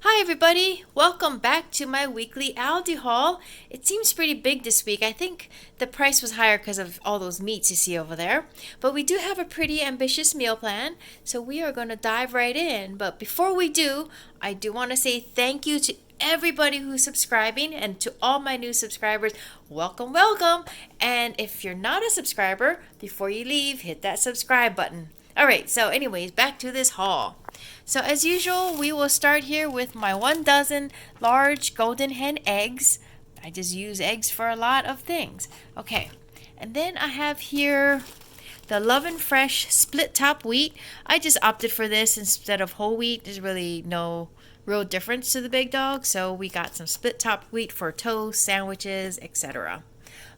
Hi everybody, welcome back to my weekly ALDI haul. It seems pretty big this week. I think the price was higher because of all those meats you see over there. But we do have a pretty ambitious meal plan, so we are going to dive right in. But before we do, I do want to say thank you to everybody who's subscribing, and to all my new subscribers, welcome, welcome. And if you're not a subscriber, before you leave, hit that subscribe button. Alright, so anyways, back to this haul. So as usual, we will start here with my 1 dozen large golden hen eggs. I just use eggs for a lot of things. Okay, and then I have here the Love and Fresh split top wheat. I just opted for this instead of whole wheat. There's really no real difference to the big dog, so we got some split top wheat for toast, sandwiches, etc.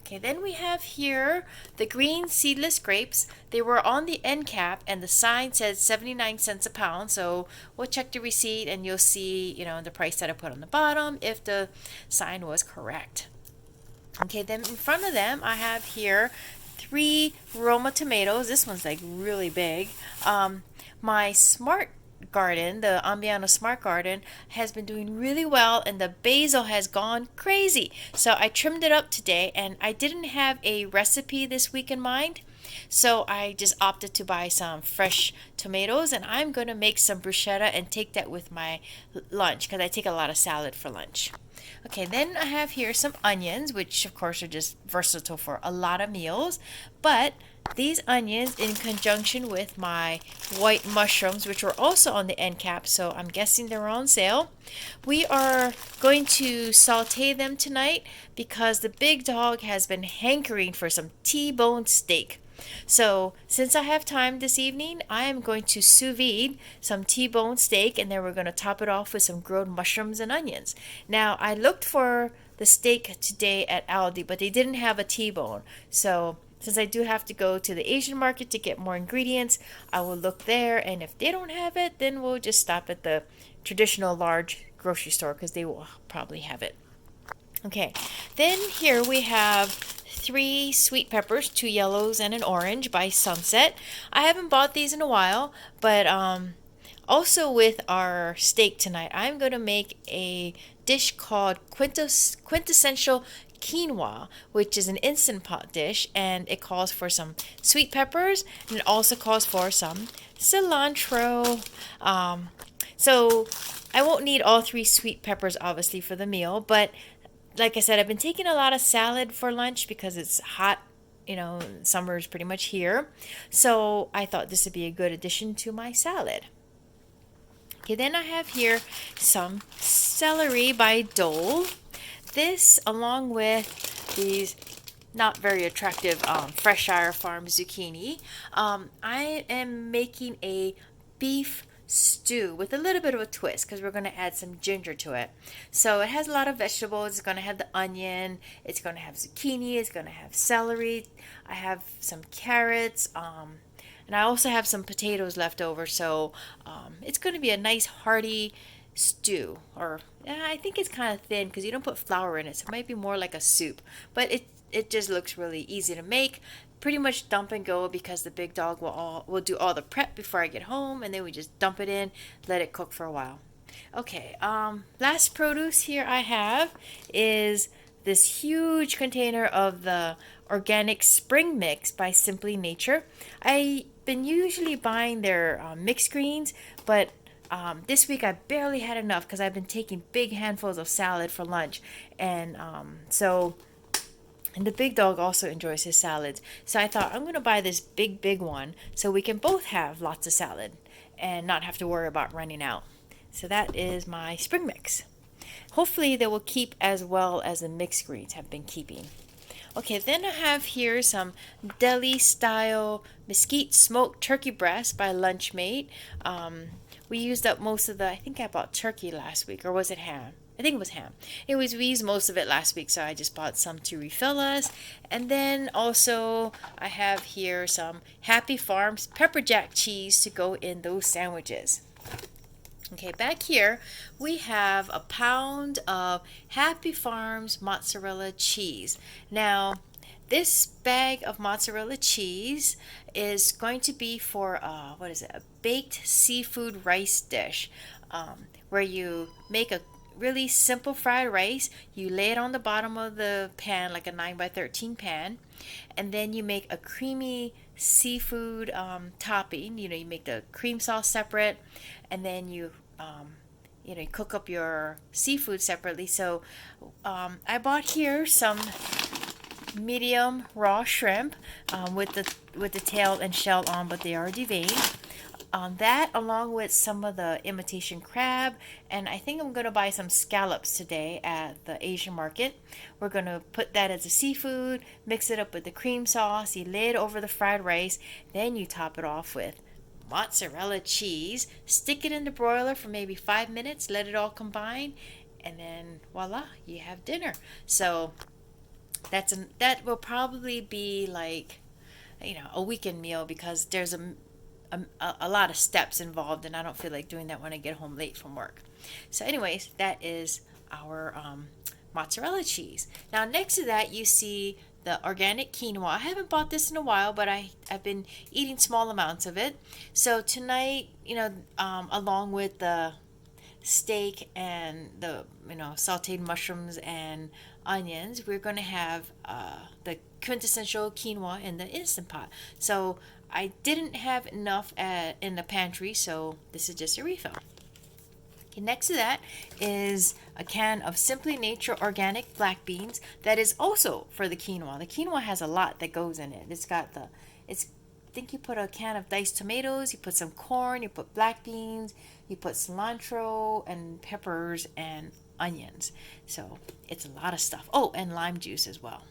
Okay, then we have here the green seedless grapes. They were on the end cap and the sign said 79 cents a pound. So we'll check the receipt and you'll see, the price that I put on the bottom if the sign was correct. Okay, then in front of them I have here 3 Roma tomatoes. This one's like really big. My Smart Garden, the Ambiano Smart Garden, has been doing really well and the basil has gone crazy. So I trimmed it up today and I didn't have a recipe this week in mind. So I just opted to buy some fresh tomatoes and I'm going to make some bruschetta and take that with my lunch because I take a lot of salad for lunch. Okay, then I have here some onions, which of course are just versatile for a lot of meals. But these onions, in conjunction with my white mushrooms, which were also on the end cap, so I'm guessing they're on sale. We are going to saute them tonight because the big dog has been hankering for some T-bone steak. So since I have time this evening, I am going to sous vide some T-bone steak and then we're going to top it off with some grilled mushrooms and onions. Now I looked for the steak today at Aldi, but they didn't have a T-bone. So since I do have to go to the Asian market to get more ingredients, I will look there, and if they don't have it, then we'll just stop at the traditional large grocery store because they will probably have it. Okay, then here we have 3 sweet peppers, 2 yellows and an orange by Sunset. I haven't bought these in a while, but also with our steak tonight, I'm going to make a dish called Quintessential Quinoa, which is an instant pot dish, and it calls for some sweet peppers and it also calls for some cilantro. So I won't need all 3 sweet peppers obviously for the meal, but like I said, I've been taking a lot of salad for lunch because it's hot. Summer is pretty much here. So I thought this would be a good addition to my salad. Okay, then I have here some celery by Dole. This, along with these not very attractive Freshshire Farm zucchini, I am making a beef stew with a little bit of a twist because we're going to add some ginger to it. So it has a lot of vegetables. It's going to have the onion, it's going to have zucchini, it's going to have celery. I have some carrots, and I also have some potatoes left over. So it's going to be a nice hearty stew, or I think it's kind of thin because you don't put flour in it, so it might be more like a soup, but it just looks really easy to make. Pretty much dump and go because the big dog will do all the prep before I get home, and then we just dump it in, let it cook for a while. Okay, last produce here I have is this huge container of the organic spring mix by Simply Nature. I've been usually buying their mixed greens, but this week I barely had enough because I've been taking big handfuls of salad for lunch, and the big dog also enjoys his salads. So I thought I'm going to buy this big one so we can both have lots of salad and not have to worry about running out. So that is my spring mix. Hopefully they will keep as well as the mixed greens have been keeping. Okay, then I have here some deli style mesquite smoked turkey breast by Lunchmate. We used up most of I think I bought turkey last week, or was it ham? I think it was ham. Anyways, we used most of it last week, so I just bought some to refill us. And then also I have here some Happy Farms pepper jack cheese to go in those sandwiches. Okay, back here we have a pound of Happy Farms mozzarella cheese. Now, this bag of mozzarella cheese is going to be for, a baked seafood rice dish. where you make a really simple fried rice. You lay it on the bottom of the pan, like a 9 by 13 pan, and then you make a creamy seafood topping. You make the cream sauce separate, and then you cook up your seafood separately. So I bought here some medium raw shrimp with the tail and shell on, but they are deveined. That along with some of the imitation crab, and I think I'm going to buy some scallops today at the Asian market. We're going to put that as a seafood, mix it up with the cream sauce, you lay it over the fried rice, then you top it off with mozzarella cheese, stick it in the broiler for maybe 5 minutes, let it all combine, and then voila, you have dinner. So that will probably be like a weekend meal, because there's a lot of steps involved, and I don't feel like doing that when I get home late from work. So anyways, that is our mozzarella cheese. Now next to that you see the organic quinoa. I haven't bought this in a while, but I've been eating small amounts of it. So tonight, along with the steak and the sauteed mushrooms and onions, we're going to have the quintessential quinoa in the Instant Pot. So I didn't have enough in the pantry, so this is just a refill. Okay, next to that is a can of Simply Nature organic black beans that is also for the quinoa. The quinoa has a lot that goes in it. I think you put a can of diced tomatoes, you put some corn, you put black beans, you put cilantro and peppers and onions. So it's a lot of stuff. Oh, and lime juice as well.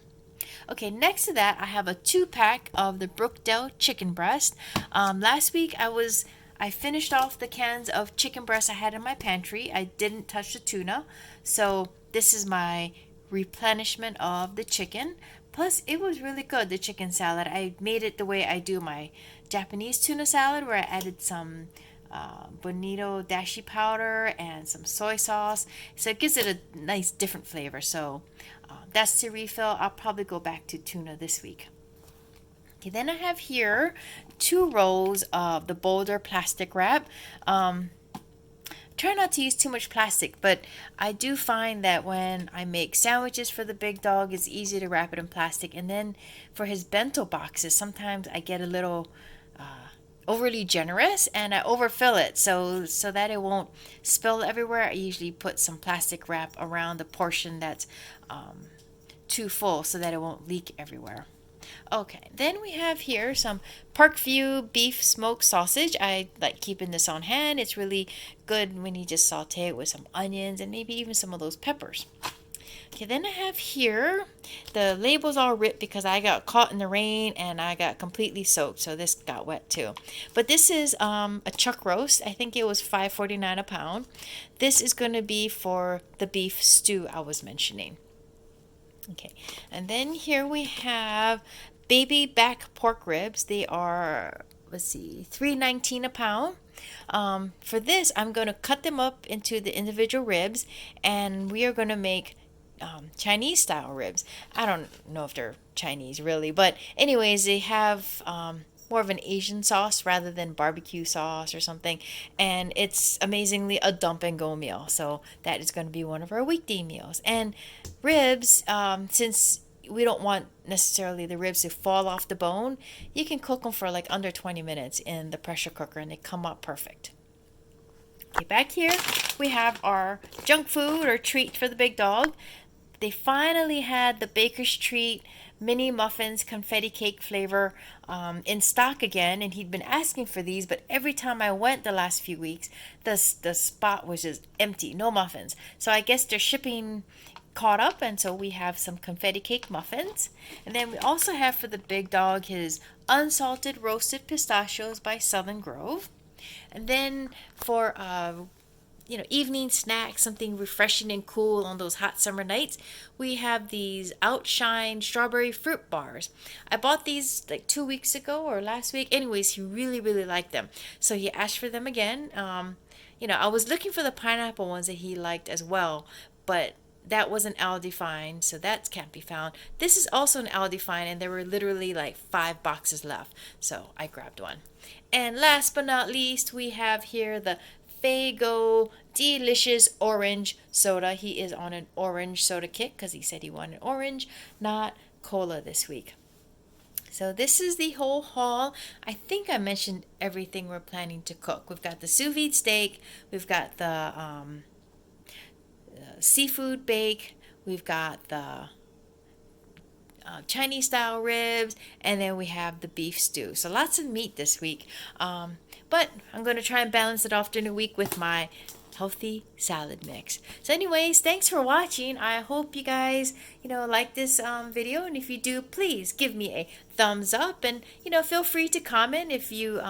Okay, next to that, I have a 2-pack of the Brookdale chicken breast. Last week, I finished off the cans of chicken breast I had in my pantry. I didn't touch the tuna, so this is my replenishment of the chicken. Plus, it was really good, the chicken salad. I made it the way I do my Japanese tuna salad, where I added some bonito dashi powder and some soy sauce. So it gives it a nice different flavor. So that's the refill. I'll probably go back to tuna this week. Okay, then I have here 2 rolls of the Boulder plastic wrap. Try not to use too much plastic, but I do find that when I make sandwiches for the big dog, it's easy to wrap it in plastic. And then for his bento boxes, sometimes I get a little overly generous and I overfill it so that it won't spill everywhere. I usually put some plastic wrap around the portion that's too full so that it won't leak everywhere. Okay, then we have here some Parkview beef smoked sausage. I like keeping this on hand. It's really good when you just saute it with some onions and maybe even some of those peppers. Okay, then I have here, the label's all ripped because I got caught in the rain and I got completely soaked, so this got wet too. But this is a chuck roast. I think it was $5.49 a pound. This is going to be for the beef stew I was mentioning. Okay, and then here we have baby back pork ribs. They are, $3.19 a pound. For this, I'm going to cut them up into the individual ribs, and we are going to make Chinese style ribs. I don't know if they're Chinese really, but anyways, they have more of an Asian sauce rather than barbecue sauce or something, and it's amazingly a dump and go meal. So that is going to be one of our weekday meals. And ribs, since we don't want necessarily the ribs to fall off the bone, you can cook them for like under 20 minutes in the pressure cooker and they come out perfect. Okay, back here we have our junk food or treat for the big dog. They finally had the Baker's Treat mini muffins confetti cake flavor in stock again, and he'd been asking for these, but every time I went the last few weeks, the spot was just empty, no muffins. So I guess their shipping caught up, and so we have some confetti cake muffins. And then we also have for the big dog his unsalted roasted pistachios by Southern Grove. And then for evening snack, something refreshing and cool on those hot summer nights, we have these Outshine strawberry fruit bars. I bought these like 2 weeks ago or last week. Anyways, he really, really liked them. So he asked for them again. I was looking for the pineapple ones that he liked as well, but that was an ALDI find, so that can't be found. This is also an ALDI find, and there were literally like 5 boxes left, so I grabbed one. And last but not least, we have here the Fago delicious orange soda. He is on an orange soda kick because he said he wanted orange, not cola this week. So this is the whole haul. I think I mentioned everything we're planning to cook. We've got the sous vide steak. We've got the seafood bake. We've got the Chinese style ribs, and then we have the beef stew. So lots of meat this week. But I'm going to try and balance it off during the week with my healthy salad mix. So anyways, thanks for watching. I hope you guys, like this video, and if you do, please give me a thumbs up, and feel free to comment if you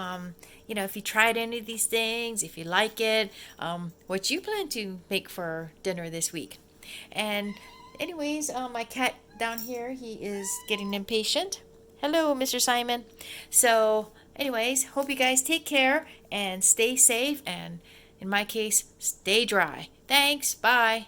if you tried any of these things, if you like it, what you plan to make for dinner this week. And anyways, my cat down here, he is getting impatient. Hello, Mr. Simon. So anyways, hope you guys take care and stay safe, and in my case, stay dry. Thanks. Bye.